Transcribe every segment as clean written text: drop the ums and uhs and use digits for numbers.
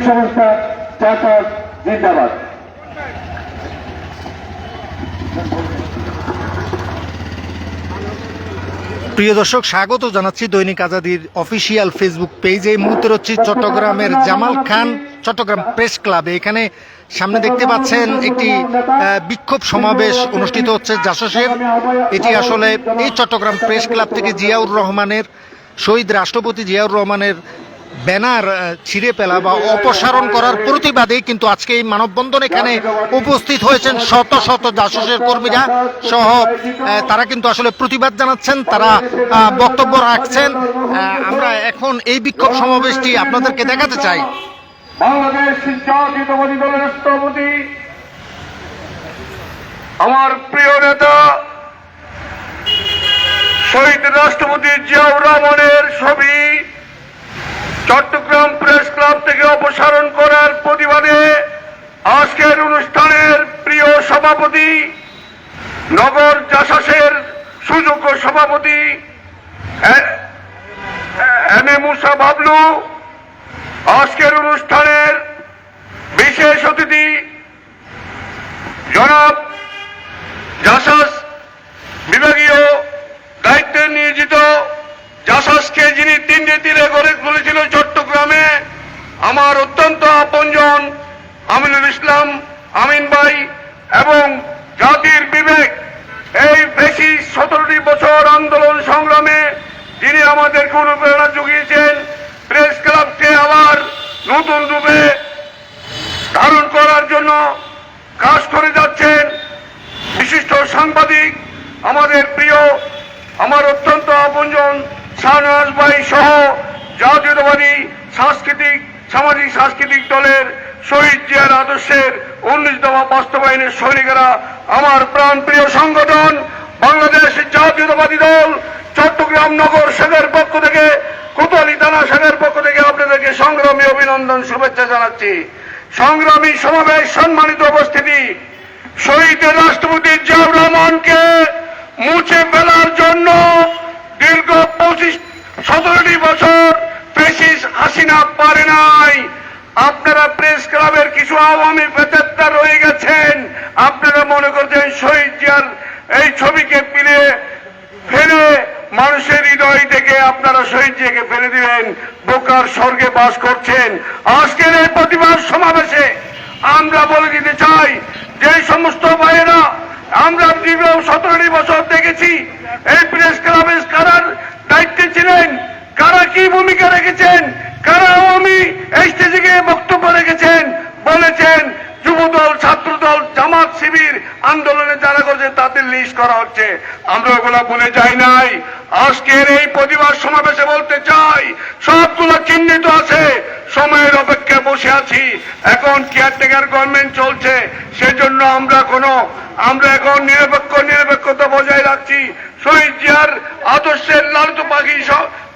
সংস্থা চাচার জিন্দাবাদ। প্রিয় দর্শক, স্বাগত জানাচ্ছি দৈনিক আজাদীর অফিসিয়াল ফেসবুক পেজে। এই মুহূর্তে রয়েছে চট্টগ্রামের জামাল খান চট্টগ্রাম প্রেস ক্লাবে। এখানে সামনে দেখতে পাচ্ছেন একটি বিক্ষোভ সমাবেশ অনুষ্ঠিত হচ্ছে জাসসের। এটি আসলে এই চট্টগ্রাম প্রেস ক্লাব থেকে জিয়াউর রহমানের, শহীদ রাষ্ট্রপতি জিয়াউর রহমানের ব্যানার ছিঁড়ে ফেলা বা অপসারণ করার প্রতিবাদে কিন্তু আজকে এই মানববন্ধন এখানে উপস্থিত হয়েছেন শত শত জাসসের কর্মীরা সহ। তারা কিন্তু আসলে প্রতিবাদ জানাচ্ছেন, তারা বক্তব্য রাখছেন। আমরা এখন এই বিক্ষোভ সমাবেশটি আপনাদেরকে দেখাতে চাই। বাংলাদেশ জাতীয়তাবাদী দলের রাষ্ট্রপতি, আমার প্রিয় নেতা শহীদ রাষ্ট্রপতি জিয়াউর রহমানের ছবি চট্টগ্রাম প্রেস ক্লাব থেকে অপসারণ করার প্রতিবাদে আজকের অনুষ্ঠানের প্রিয় সভাপতি, নগর জাসসের সুযোগ্য সভাপতি এম এ মুসা বাবলু, আজকের অনুষ্ঠানের বিশেষ অতিথি জনাব জাসস বিভাগীয় দায়িত্বে নিয়োজিত, জাসসকে যিনি তিনটে তীরে গড়ে তুলেছিল চট্টগ্রামে, আমার অত্যন্ত আপনজন আমিনুল ইসলাম আমিন ভাই, এবং জাতির বিবেক, এই বেশি 17টি বছর আন্দোলন সংগ্রামে যিনি আমাদেরকে অনুপ্রেরণা জুগিয়েছেন, প্রেস ক্লাবকে আবার নতুন রূপে ধারণ করার জন্য কাজ করে যাচ্ছেন বিশিষ্ট সাংবাদিক, আমাদের প্রিয়, আমার অত্যন্ত আপনজন শাহনওয়াজ ভাই সহ জাতীয়তাবাদী সামাজিক সাংস্কৃতিক দলের শহীদ জিয়ার আদর্শের 19 দফা বাস্তবায়নের সৈনিকেরা, আমার প্রাণ প্রিয় সংগঠন বাংলাদেশ জাতীয়তাবাদী দল চট্টগ্রাম নগর শাখার পক্ষ থেকে, কোতোয়ালি থানা শাখার পক্ষ থেকে আপনাদেরকে সংগ্রামী অভিনন্দন, শুভেচ্ছা জানাচ্ছি। সংগ্রামী সমাবেশ, সম্মানিত উপস্থিতি, শহীদ রাষ্ট্রপতি জিয়াউর রহমানকে মুছে ফেলার জন্য দীর্ঘ 17টি বছর ফ্যাসিস্ট হাসিনা পারে নাই। আপনারা প্রেস ক্লাবের কিছু আওয়ামী পেতাত্তা রয়ে গেছেন, আপনারা মনে করছেন শহীদ জিয়ার এই ছবিকে ফেলে মানুষের হৃদয় থেকে আপনারা শহীদ জিয়াকে ফেলে দিবেন, বোকার স্বর্গে বাস করছেন। আজকের এই প্রতিবাদ সমাবেশে আমরা বলে দিতে চাই, যে সমস্ত ভাইয়েরা আমরা দীর্ঘ 17টি বছর দেখেছি এই প্রেস ক্লাবের কারার দায়িত্বে ছিলেন, কারা কি ভূমিকা রেখেছেন, কারা আওয়ামী স্টেজে গিয়ে বক্তব্য রেখেছেন, বলেছেন যুবদল, ছাত্রদল, জামাত, শিবির আন্দোলনে যারা করছে তাদের লিস্ট করা হচ্ছে, আমরা ওগুলা ভুলে যাই নাই। আজকের এই প্রতিবাদ সমাবেশে বলতে চাই, সবগুলো চিহ্নিত আছে, সময়ের অপেক্ষায় বসে আছি। এখন কেয়ারটেকার গভর্নমেন্ট চলছে, সেজন্য আমরা এখন নিরপেক্ষতা বজায় রাখছি। শহীদ জিয়ার আদর্শের লালিত পাখি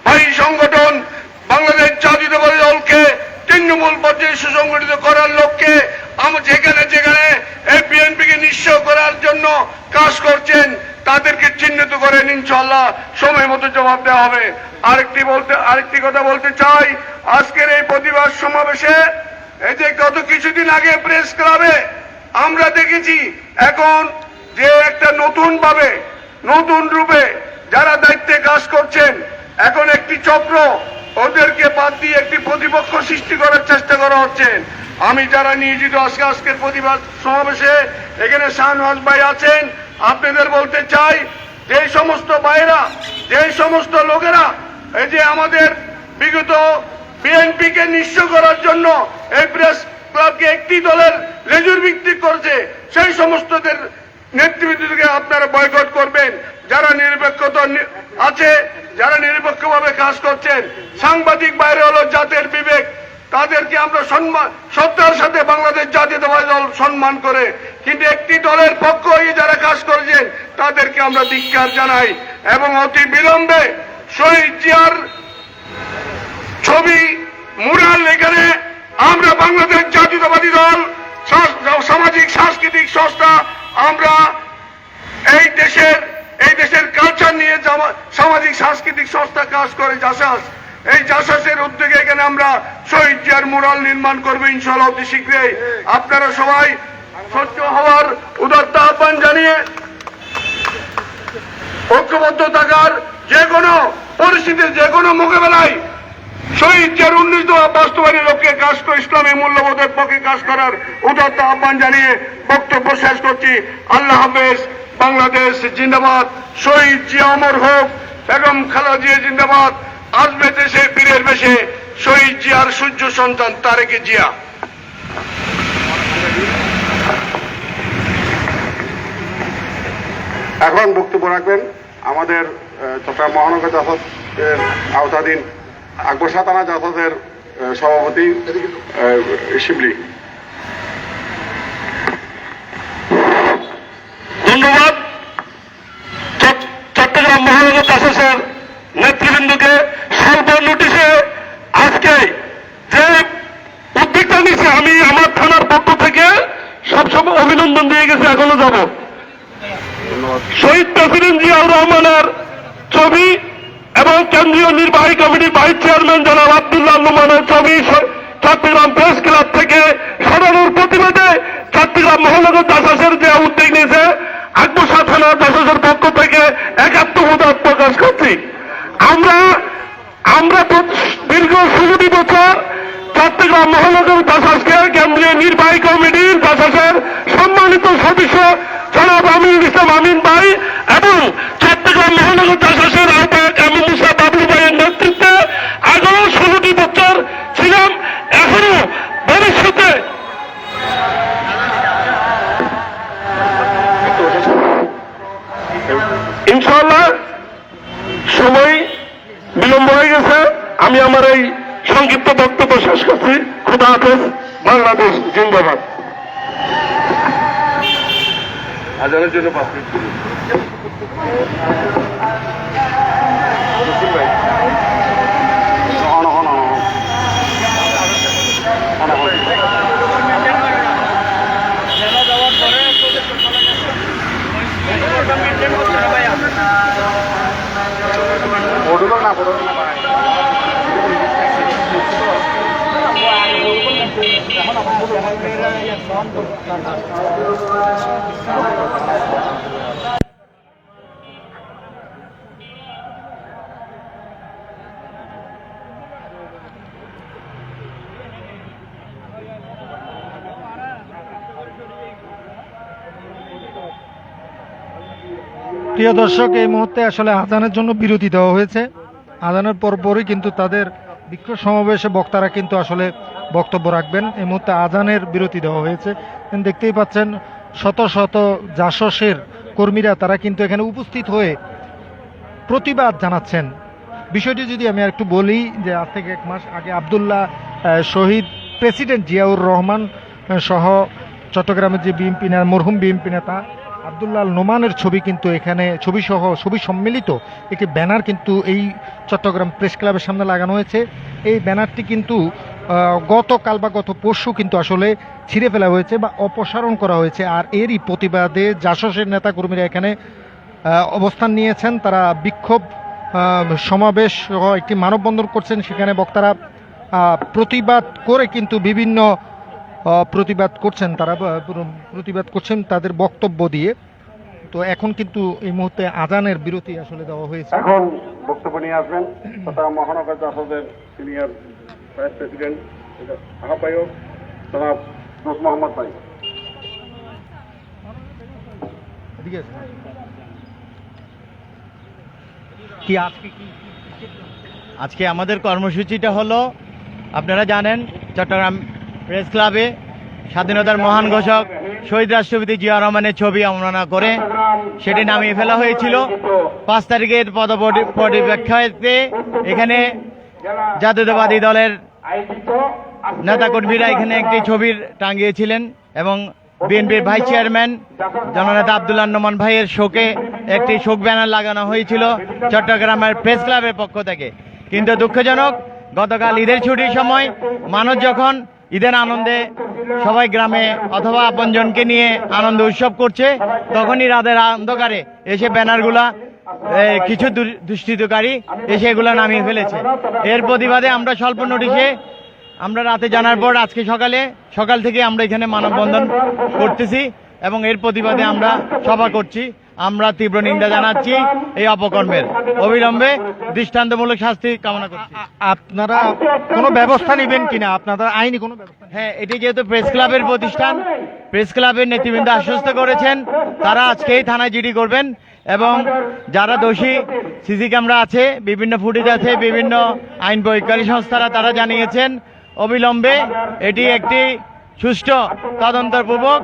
ভাই সংগঠন বাংলাদেশ জাতীয়তাবাদী দলকে তৃণমূল পর্যায়ে সুসংগঠিত করার লক্ষ্যে যেখানে যেখানে এই বিএনপিকে নিঃস্ব করার জন্য কাজ করছেন তাদেরকে চিহ্নিত করেন, ইনশাআল্লাহ সময় মতো জবাব দেওয়া হবে। আরেকটি কথা বলতে চাই, আজকের এই প্রতিবাদ সমাবেশে এই যে গত কিছুদিন আগে প্রেস ক্লাবে আমরা দেখেছি, এখন যে একটা নতুন রূপে যারা দায়িত্বে কাজ করছেন, এখন একটি চক্র, ওদেরকে বাদ দিয়ে একটি প্রতিপক্ষ সৃষ্টি করার চেষ্টা করা হচ্ছে। আমি যারা নিয়োজিত আজকের প্রতিবাদ সমাবেশে, এখানে শাহনওয়াজ ভাই আছেন, আপনাদের বলতে চাই, যে সমস্ত ভাইরা, যে সমস্ত লোকেরা এই যে আমাদের বিগত বিএনপিকে নিঃস্ব করার জন্য এই প্রেস ক্লাবকে একটি দলের লেজুর ভিত্তিক করছে, সেই সমস্তদের নেতৃত্বকে আপনারা বয়কট করবেন। যারা নিরপেক্ষতা আছে, যারা নিরপেক্ষভাবে কাজ করছেন, সাংবাদিক বাইরে হলো জাতির বিবেক, তাদেরকে আমরা শ্রদ্ধার সাথে বাংলাদেশ জাতীয়তাবাদী দল সম্মান করে, কিন্তু একটি দলের পক্ষ হয়ে যারা কাজ করেছেন তাদেরকে আমরা ধিক্কার জানাই। এবং অতি বিলম্বে শহীদ জিয়ার ছবি মুরাল এখানে আমরা বাংলাদেশ জাতীয়তাবাদী দল সামাজিক সাংস্কৃতিক সংস্থা, আমরা এই দেশের কালচার নিয়ে সামাজিক সাংস্কৃতিক সংস্থা কাজ করে জাসাস, এই জাসাসের উদ্যোগে এখানে আমরা শহীদ জিয়ার মুরাল নির্মাণ করবো ইনশাআল্লাহ অতি শীঘ্রই। আপনারা সবাই সহ্য হওয়ার উদাত্ত আহ্বান জানিয়ে ঐক্যবদ্ধ থাকার, যে কোনো পরিস্থিতির যে কোনো মোকাবেলায় শহীদ জিয়ার 19 দফা বাস্তবায়নের লক্ষ্যে কাজ করে ইসলামী মূল্যবোধের পক্ষে কাজ করার উদাত্ত আহ্বান জানিয়ে বক্তব্য শেষ করছি। আল্লাহ হাফেজ। বাংলাদেশ জিন্দাবাদ। শহীদ জিয়া অমর হোক। বেগম খালেদা জিয়া জিন্দাবাদ। আসবে দেশে বীরের বেশে শহীদ জিয়ার সূর্য সন্তান তারেক জিয়া। এখন বক্তব্য রাখবেন আমাদের চট্টগ্রাম মহানগর জাসদের আওতাধীন আকবর সাতানা জাসদের সভাপতি শিবলি। ধন্যবাদ চট্টগ্রাম মহানগর জাসদের নেতৃবৃন্দকে। স্বল্প নোটিশে আজকে যে উদ্যোগটা নিচ্ছে, আমি আমার থানার পক্ষ থেকে সবসময় অভিনন্দন দিয়ে গেছি, এখনো যাব। শহীদ প্রেসিডেন্ট জিয়াউর রহমানের ছবি এবং কেন্দ্রীয় নির্বাহী কমিটির ভাইস চেয়ারম্যান জনাব আব্দুল্লাহ নোমানের ছবি চট্টগ্রাম প্রেস ক্লাব থেকে সরানোর প্রতিবাদে চট্টগ্রাম মহানগর জাসাসের যে উদ্যোগ নিয়েছে, আকবর শাহ থানা জাসাসের পক্ষ থেকে একাত্মবোধ প্রকাশ করছি। আমরা দীর্ঘ 16 বছর চট্টগ্রাম মহানগর জাসাসকে কেন্দ্রীয় নির্বাহী কমিটির জাসাসের সম্মানিত সদস্য জনাব আমিনুল ইসলাম আমিন ভাই এবং চট্টগ্রাম মহানগর জাসাসের আহ্বায়ক আমিন মুসা বাবলু ভাইয়ের নেতৃত্বে আগেও 16টি বছর ছিলাম, এখনো ভবিষ্যতে ইনশাআল্লাহ। সময় বিলম্ব হয়ে গেছে, আমি আমার এই সংক্ষিপ্ত বক্তব্য শেষ করছি। খুদা হাফেজ। বাংলাদেশ জিন্দাবাদ। আজানের জন্য 5 মিনিট। প্রিয় দর্শক, এই মুহূর্তে আসলে আজানের জন্য বিরতি দেওয়া হয়েছে। আজানের পরপরই কিন্তু তাদের বিক্ষোভ সমাবেশে বক্তারা কিন্তু আসলে বক্তব্য রাখবেন। এই মুহূর্তে আজানের বিরতি দেওয়া হয়েছে। দেখতেই পাচ্ছেন শত শত জাসসের কর্মীরা তারা কিন্তু এখানে উপস্থিত হয়ে প্রতিবাদ জানাচ্ছেন। বিষয়টি যদি আমি একটু বলি, যে আজ থেকে 1 মাস আগে আব্দুল্লাহ শহীদ প্রেসিডেন্ট জিয়াউর রহমান সহ চট্টগ্রামের যে বিএনপি মরহুম বিএনপি নেতা আব্দুল্লাহ নোমানের ছবি কিন্তু এখানে ছবি সম্মিলিত একটি ব্যানার কিন্তু এই চট্টগ্রাম প্রেস ক্লাবের সামনে লাগানো হয়েছে। এই ব্যানারটি কিন্তু গতকাল বা গত পরশু কিন্তু আসলে ছিঁড়ে ফেলা হয়েছে বা অপসারণ করা হয়েছে। আর এরই প্রতিবাদে জাসসের নেতাকর্মীরা এখানে অবস্থান নিয়েছেন। তারা বিক্ষোভ সমাবেশ সহ একটি মানববন্ধন করছেন। সেখানে বক্তারা প্রতিবাদ করে কিন্তু বিভিন্ন প্রতিবাদ করছেন, তারা প্রতিবাদ করছেন তাদের বক্তব্য দিয়ে। তো এখন কিন্তু এই মুহূর্তে আজানের বিরতি আসলে দেওয়া হয়েছে। এখন বক্তব্য নিয়ে আসবেন চট্টগ্রাম মহানগর জাসদের সিনিয়র ভাইস প্রেসিডেন্ট আহ্বায়ক জনাব দোস্ত মোহাম্মদ ভাই। আজকে আমাদের কর্মসূচিটা হলো, আপনারা জানেন চট্টগ্রাম প্রেস ক্লাবে স্বাধীনতার মহান ঘোষক শহীদ রাষ্ট্রপতি জিয়াউর রহমানের ছবি অবমাননা করে সেটি নামিয়ে ফেলা হয়েছিল। 5 তারিখের পরিপ্রেক্ষিতে এখানে জাতীয়তাবাদী দলের নেতাকর্মীরা এখানে একটি ছবির টাঙ্গিয়েছিলেন এবং বিএনপির ভাইস চেয়ারম্যান জননেতা আব্দুল্লাহ নোমান ভাইয়ের শোকে একটি শোক ব্যানার লাগানো হয়েছিল চট্টগ্রামের প্রেস ক্লাবের পক্ষ থেকে। কিন্তু দুঃখজনক, গতকাল ঈদের ছুটির সময় মানুষ যখন ঈদের আনন্দে সবাই গ্রামে অথবা আপনজনকে নিয়ে আনন্দ উৎসব করছে, তখনই রাতের অন্ধকারে এসে ব্যানারগুলা কিছু দুষ্কৃতকারী এসে এগুলো নামিয়ে ফেলেছে। এর প্রতিবাদে আমরা স্বল্প নোটিশে আমরা রাতে জানার পর আজকে সকাল থেকে আমরা এখানে মানববন্ধন করতেছি এবং এর প্রতিবাদে আমরা সভা করছি। আমরা তীব্র নিন্দা জানাচ্ছি এই অপকর্মের, অবিলম্বে দৃষ্টান্তমূলক শাস্তি কামনা করছি। আপনারা কোনো ব্যবস্থা নেবেন কিনা, আপনারা আইনি কোনো ব্যবস্থা? হ্যাঁ, এটি যেহেতু প্রেস ক্লাবের প্রতিষ্ঠান, প্রেস ক্লাবের নেতৃবৃন্দ আশ্বস্ত করেছেন তারা আজকেই থানায় জিডি করবেন এবং যারা দোষী, সিসি ক্যামেরা আছে, বিভিন্ন ফুটেজ আছে, বিভিন্ন আইন প্রয়োগকারী সংস্থারা তারা জানিয়েছেন অবিলম্বে এটি একটি সুষ্ঠু তদন্তপূর্বক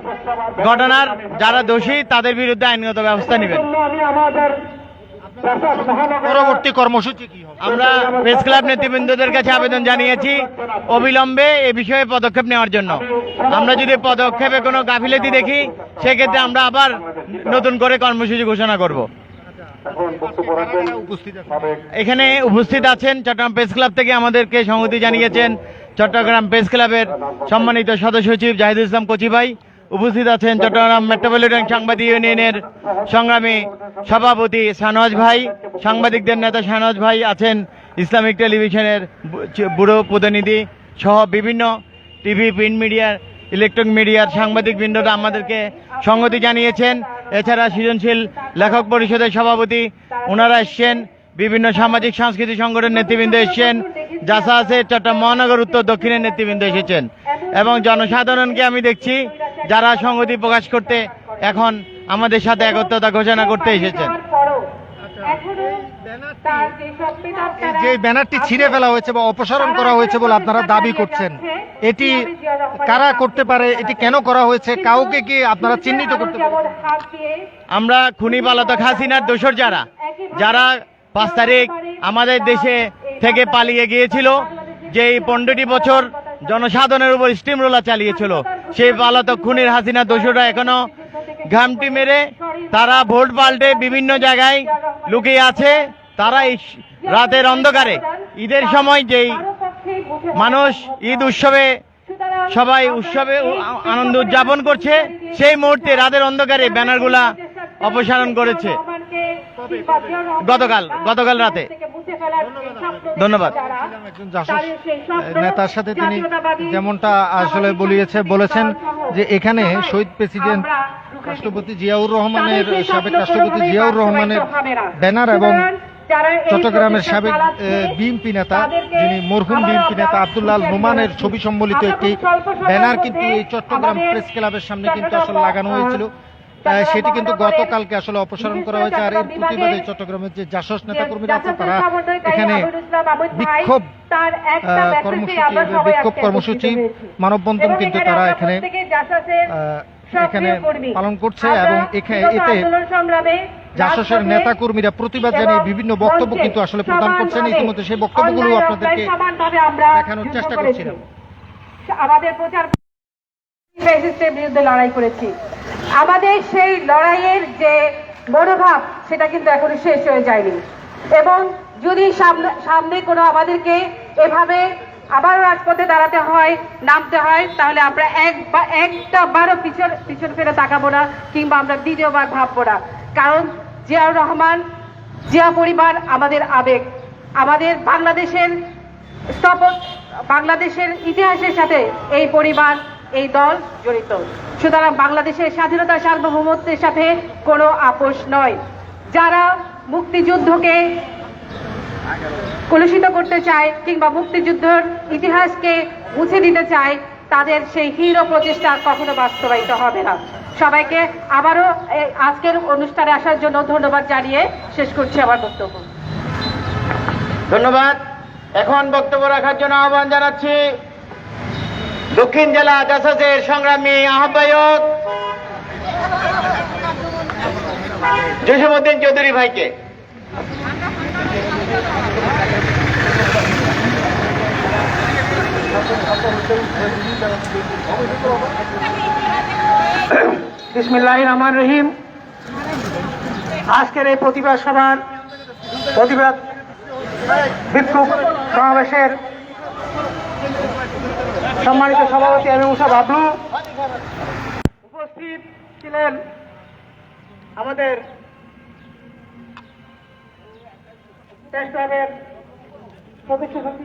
ঘটনার যারা দোষী তাদের বিরুদ্ধে আইনগত ব্যবস্থা নেবেন। পরবর্তী কর্মসূচি কি হবে? আমরা প্রেস ক্লাব নেতৃবৃন্দদের কাছে আবেদন জানিয়েছি অবিলম্বে এ বিষয়ে পদক্ষেপ নেওয়ার জন্য। আমরা যদি পদক্ষেপে কোনো গাফিলতি দেখি সেক্ষেত্রে আমরা আবার নতুন করে কর্মসূচি ঘোষণা করব। এখানে উপস্থিত আছেন চট্টগ্রাম প্রেস ক্লাব থেকে আমাদেরকে সংহতি জানিয়েছেন চট্টগ্রাম প্রেস ক্লাবের সম্মানিত সদস্য সচিব জাহিদুল ইসলাম কচি ভাই, উপস্থিত আছেন চট্টগ্রাম মেট্রোপলিটন সাংবাদিক ইউনিয়নের সংগ্রামী সভাপতি শাহনওয়াজ ভাই, সাংবাদিকদের নেতা শাহনওয়াজ ভাই আছেন, ইসলামিক টেলিভিশনের ব্যুরো প্রতিনিধি সহ বিভিন্ন টিভি, প্রিন্ট মিডিয়ার, ইলেকট্রনিক মিডিয়ার সাংবাদিক বৃন্দরা আমাদেরকে সংহতি জানিয়েছেন। এছাড়া সৃজনশীল লেখক পরিষদের সভাপতি ওনারা এসছেন, বিভিন্ন সামাজিক সাংস্কৃতিক সংগঠনের নেতৃবৃন্দ এসছেন, জাসা আছে চট্টগ্রাম মহানগর উত্তর দক্ষিণের নেতৃবৃন্দ এসেছেন এবং জনসাধারণকে আমি দেখছি যারা সংহতি প্রকাশ করতে এখন আমাদের সাথে একত্রতা ঘোষণা করতে এসেছেন। যে ব্যানারটি ছিঁড়ে ফেলা হয়েছে বা অপসারণ করা হয়েছে বলে আপনারা দাবি করছেন, এটি কারা করতে পারে, এটি কেন করা হয়েছে, কাউকে কি আপনারা চিহ্নিত করতে পারেন? আমরা খুনি পলাতক হাসিনার দোসর যারা 5 তারিখ আমাদের দেশে থেকে পালিয়ে গিয়েছিল, যে 15টি বছর জনসাধারণের উপর স্টিম রোলার চালিয়েছিল, সেই পলাতক খুনির হাসিনা দোসররা এখনো ঘামটি মেরে তারা ভোট পাল্টে বিভিন্ন জায়গায় লুকিয়ে আছে। তারা এই রাতের অন্ধকারে ঈদের সময় যেই মানুষ ঈদ উৎসবে সবাই আনন্দ উদযাপন করছে, সেই মুহূর্তে রাতের অন্ধকারে ব্যানারগুলা অপসারণ করেছে গতকাল রাতে। ধন্যবাদ। একজন জাসদ নেতার সাথে তিনি যেমনটা আসলে বলেছেন যে এখানে শহীদ প্রেসিডেন্ট রাষ্ট্রপতি জিয়াউর রহমানের, সাবেক রাষ্ট্রপতি জিয়াউর রহমানের ব্যানার এবং চট্টগ্রামের সাবেক বিএনপি নেতা, যিনি মরহুম বিএনপি নেতা আব্দুল্লাহ নোমানের ছবি সম্বলিত একটি ব্যানার কিন্তু এই চট্টগ্রাম প্রেস ক্লাবের সামনে কিন্তু আসলে লাগানো হয়েছিল। সেটি কিন্তু গতকালকে আসলে অপসারণ করা হয়েছে। আর এর প্রতিবাদে চট্টগ্রামের যে জাসদ নেতাকর্মীরা আছে তারা এখানে বিক্ষোভ কর্মসূচি মানববন্ধন কিন্তু তারা এখানে পালন করছে এবং এতে জাসদের নেতাকর্মীরা প্রতিবাদ জানিয়ে বিভিন্ন বক্তব্য কিন্তু আসলে প্রদান করছেন। ইতিমধ্যে সেই বক্তব্যগুলো আপনাদেরকে দেখানোর চেষ্টা করছিলাম। আমাদের প্রচার ফ্যাসিস্টের বিরুদ্ধে লড়াই করেছি, আমাদের সেই লড়াইয়ের যে মনোভাব সেটা কিন্তু এখনো শেষ হয়ে যায়নি এবং যদি সামনে কোনো আমাদেরকে এভাবে আবারও রাজপথে দাঁড়াতে হয়, নামতে হয়, তাহলে আমরা একটা বারও পিছন ফিরে তাকাবো না কিংবা আমরা দ্বিতীয়বার ভাববো না। কারণ জিয়াউর রহমান, জিয়া পরিবার আমাদের আবেগ, আমাদের বাংলাদেশের ইতিহাসের সাথে এই পরিবার, এই দল জড়িত। সুতরাং বাংলাদেশের স্বাধীনতা সার্বভৌমত্বের সাথে কোনো আপোষ নয়। যারা মুক্তিযুদ্ধকে কলুষিত করতে চায় কিংবা মুক্তিযুদ্ধের ইতিহাসকে মুছে দিতে চায়, তাদের সেই হিরো প্রচেষ্টা কখনো বাস্তবায়িত হবে না। সবাইকে আবারও আজকের অনুষ্ঠানে আসার জন্য ধন্যবাদ জানিয়ে শেষ করছি আমার বক্তব্য। ধন্যবাদ। এখন বক্তব্য রাখার জন্য আহ্বান জানাচ্ছি দক্ষিণ জেলা জাসদের সংগ্রামী আহ্বায়ক জসীমউদ্দিন চৌধুরী ভাইকে। বিসমিল্লাহির রহমানির রহিম। আজকের এই প্রতিবাদ সভার বিক্ষোভ সমাবেশের সম্মানিত সভাপতি আমি মুসা বাবলু, উপস্থিত ছিলেন আমাদের প্রেস ক্লাবের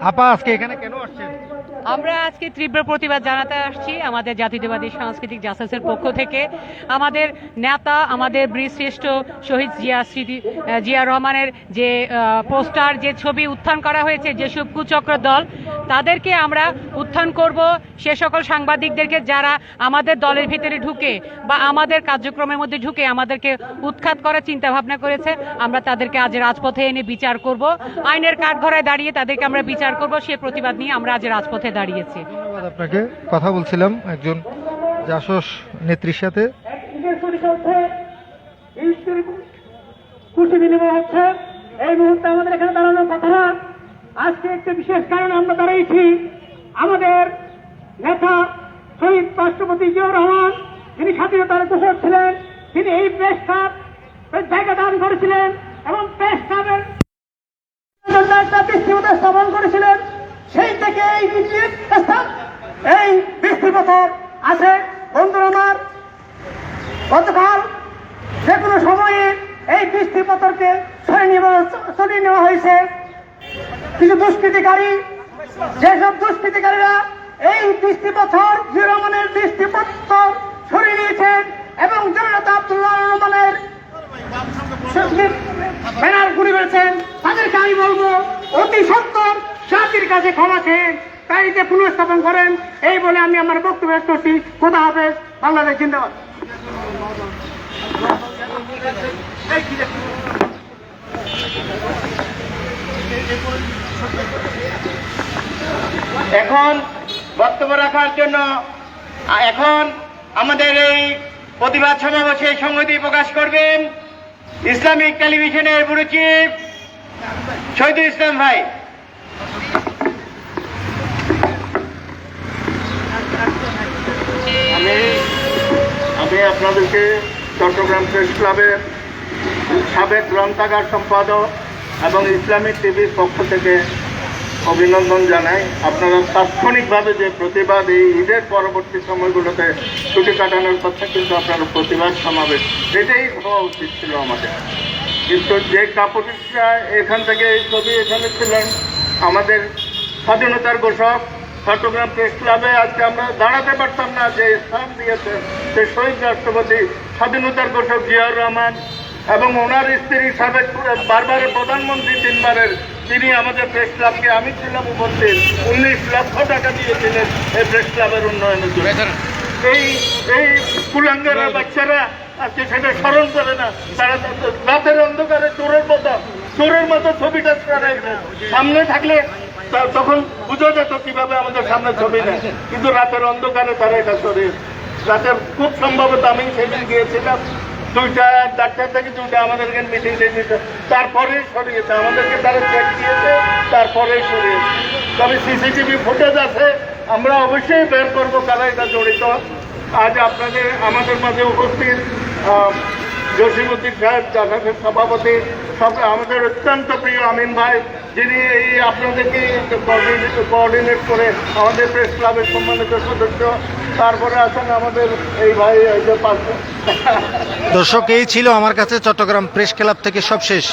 আপা আজকে এখানে কেন আসছেন? আমরা আজকে তীব্র প্রতিবাদ জানাতে আসছি আমাদের জাতীয়তাবাদী সাংস্কৃতিক জাসাসের পক্ষ থেকে। আমাদের নেতা, আমাদের বীরশ্রেষ্ঠ শহীদ জিয়া রহমানের যে পোস্টার, যে ছবি উত্থান করা হয়েছে, যেসব কুচক্র দল, তাদেরকে আমরা উত্থান করব। সে সকল সাংবাদিকদেরকে যারা আমাদের দলের ভিতরে ঢুকে বা আমাদের কার্যক্রমের মধ্যে ঢুকে আমাদেরকে উৎখাত করার চিন্তা ভাবনা করেছে, আমরা তাদেরকে আজ রাজপথে এনে বিচার করব। আইনের কাঠগড়ায় দাঁড়িয়ে তাদেরকে আমরা বিচার করব, সে প্রতিবাদ নিয়ে আমরা আজ রাজপথে দাঁড়িয়েছি। ধন্যবাদ আপনাকে। কথা বলছিলাম একজন জাসস নেত্রীর সাথে। কুশি বিনিময় হচ্ছে এই মুহূর্তে আমাদের এখানে দাঁড়ানোর কথা না। আজকে একটি বিশেষ কারণে আমরা দাঁড়িয়েছি। আমাদের নেতা শহীদ রাষ্ট্রপতি জিয়াউর রহমান, যিনি স্বাধীনতার ঘোষক ছিলেন, তিনি এই প্রেস ক্লাব জায়গা দান করেছিলেন এবং প্রেস ক্লাবের জন্য একটা বৃষ্টিপথ স্থাপন করেছিলেন। সেই থেকে এই এই বৃষ্টিপথ আছে। বন্ধুরা আমার, গতকাল যে কোনো সময়ে এই বৃষ্টিপথকে সরিয়ে নেওয়া হয়েছে। কিছু দুষ্কৃতিকারী, যেসব দুষ্কৃতিকারীরা এই বৃষ্টিপথর জিয়া রহমানের বৃষ্টিপথ সরিয়ে নিয়েছেন এবং জননেতা আব্দুল্লাহ রহমানের ব্যানার ঘুরে বেড়েছেন, তাদেরকে আমি বলবো অতি সত্বর জাতির কাছে ক্ষমা চেয়ে গাড়িতে পুনঃস্থাপন করেন। এই বলে আমি আমার বক্তব্য শেষ করছি। খোদা হাফেজ। বাংলাদেশ জিন্দাবাদ। এখন বক্তব্য রাখার জন্য এখন আমাদের এই প্রতিবাদ সমাবেশে সংহতি প্রকাশ করবেন ইসলামিক টেলিভিশনের ব্যুরো চিফ শহীদুল ইসলাম ভাই। আমি আপনাদেরকে চট্টগ্রাম প্রেস ক্লাবের সাবেক গ্রন্থাগার সম্পাদক এবং ইসলামিক টিভির পক্ষ থেকে অভিনন্দন জানাই। আপনারা তাৎক্ষণিকভাবে যে প্রতিবাদ এই ঈদের পরবর্তী সময়গুলোতে ছুটি কাটানোর কথা, কিন্তু আপনারা প্রতিবাদ সমাবেশ এটাই হওয়া উচিত ছিল আমাদের। কিন্তু যে কাপড়টা এখান থেকে এই ছবি এখানে ছিলেন আমাদের স্বাধীনতার ঘোষক চট্টগ্রাম প্রেস ক্লাবে, আজকে আমরা দাঁড়াতে পারতাম না। যে স্থান দিয়েছেন সে শহীদ রাষ্ট্রপতি স্বাধীনতার ঘোষক জিয়াউর রহমান এবং ওনার স্ত্রী সাবেক বারবারের প্রধানমন্ত্রী তিনবারের, তিনি আমাদের প্রেস ক্লাবকে, আমি ছিলাম উপস্থিত, 19 লক্ষ টাকা দিয়েছিলেন এই প্রেস ক্লাবের উন্নয়নের জন্য। এই কুলাঙ্গারের বাচ্চারা আজকে সেটা স্মরণ করে না। তারা রাতের অন্ধকারে চোরের মতো ছবিটা সামনে থাকলে তখন বুঝা যেত কিভাবে আমাদের সামনে ছবি নেয়, কিন্তু রাতের অন্ধকারে তারা এটা সরিয়ে। রাতের খুব সম্ভবত আমি সেদিন গিয়েছিলাম 2টা থেকে 2টা আমাদেরকে মিটিং দিয়েছে, তারপরে সরিয়েছে আমাদেরকে, তারা চেক দিয়েছে তারপরেই সরিয়েছে। তবে সিসিটিভি ফুটেজ আছে, আমরা অবশ্যই বের করবো কারা এটা জড়িত। আজ আপনাদের আমাদের মাঝে উপস্থিত জসিমউদ্দিন সাহেব, জাসাসের সভাপতি, সব আমাদের অত্যন্ত প্রিয় আমিন ভাই, যিনি এই আপনাদেরকে কোঅর্ডিনেট করে আমাদের প্রেস ক্লাবের সম্মানিত সদস্য। তারপরে আছেন আমাদের এই ভাই, এই যে পাশে। দর্শক, এই ছিল আমার কাছে চট্টগ্রাম প্রেস ক্লাব থেকে সবশেষ।